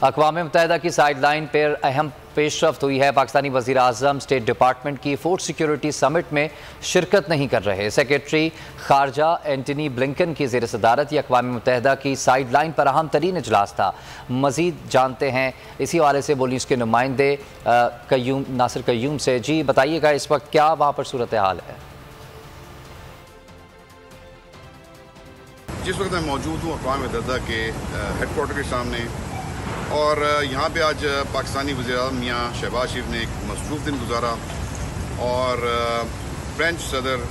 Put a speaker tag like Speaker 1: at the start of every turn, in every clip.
Speaker 1: अक़वाम मुत्तहिदा की साइडलाइन पर अहम पेशरफ्त हुई है। पाकिस्तानी वज़ीर आज़म स्टेट डिपार्टमेंट की फूड सिक्योरिटी समिट में शिरकत नहीं कर रहे। सेक्रेटरी खारजा एंटनी ब्लिंकन की ज़ेर सदारत अक़वाम मुत्तहिदा की साइडलाइन पर अहम तरीन इजलास था। मज़ीद जानते हैं इसी हवाले से बोली उसके नुमाइंदे नासिर कय्यूम से। जी बताइएगा, इस वक्त क्या वहाँ पर सूरत हाल है?
Speaker 2: जिस वक्त मैं मौजूद हूँ अक़वाम मुत्तहिदा के हेडक्वार्टर के सामने, और यहाँ पे आज पाकिस्तानी वज़ीर-ए-आज़म मियाँ शहबाज शरीफ ने एक मसरूफ़ दिन गुजारा और फ्रेंच सदर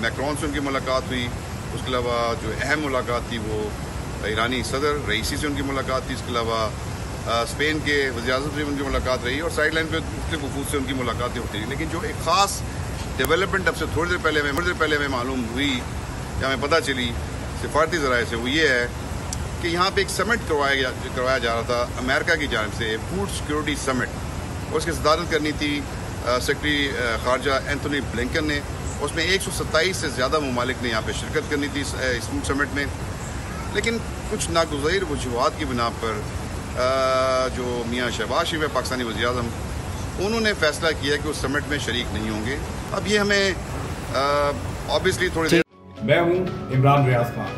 Speaker 2: मैक्रोन से उनकी मुलाकात हुई। उसके अलावा जो अहम मुलाकात थी वो ईरानी सदर रईसी से उनकी मुलाकात थी। इसके अलावा स्पेन के वज़ीर-ए-आज़म से उनकी मुलाकात रही और साइड लाइन पर मुख्तलिफ़ वफ़ूद से उनकी मुलाकातें होती रही। लेकिन जो एक ख़ास डेवलपमेंट अब से थोड़ी देर पहले हमें मालूम हुई या हमें पता चली सिफारती ज़राए से, वो ये है कि यहाँ पे एक समिट करवाया जा रहा था अमेरिका की जानिब से, फूड सिक्योरिटी समिट, और उसकी सदारत करनी थी सेक्रेटरी खारजा एंटनी ब्लिंकन ने। उसमें 127 से ज़्यादा ममालिक ने यहाँ पे शिरकत करनी थी इस फूड समिट में। लेकिन कुछ नागुज़ैर वजूहात की बिना पर जो मियाँ शहबाज शरीफ है पाकिस्तानी वज़ीर-ए-आज़म, उन्होंने फ़ैसला किया कि उस समिट में शरीक नहीं होंगे। अब ये हमें ऑब्वियसली थोड़ी देर।
Speaker 3: मैं हूँ इमरान रियाज खान,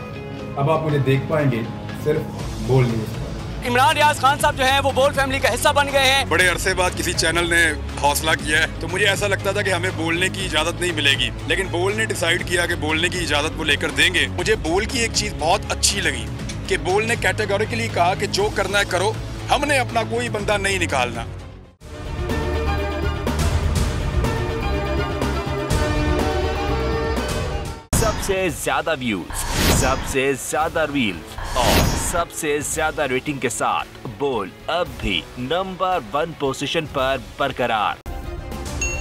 Speaker 3: अब आप मुझे देख पाएंगे सिर्फ बोल न्यूज़।
Speaker 4: इमरान रियाज खान साहब जो हैं वो बोल फैमिली का हिस्सा बन गए हैं।
Speaker 5: बड़े अरसे बाद किसी चैनल ने हौसला किया है, तो मुझे ऐसा लगता था कि हमें बोलने की इजाजत नहीं मिलेगी, लेकिन बोल ने डिसाइड किया कि बोलने की इजाजत वो लेकर देंगे। मुझे बोल की एक चीज बहुत अच्छी लगी कि बोल ने कैटेगोरिकली कहा कि जो करना है करो, हमने अपना कोई बंदा नहीं निकालना।
Speaker 6: सबसे ज्यादा व्यूज, सबसे ज्यादा रील्स और सबसे ज्यादा रेटिंग के साथ बोल अब भी नंबर 1 पोजीशन पर बरकरार।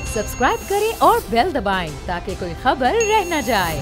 Speaker 7: सब्सक्राइब करें और बेल दबाएं ताकि कोई खबर रह न जाए।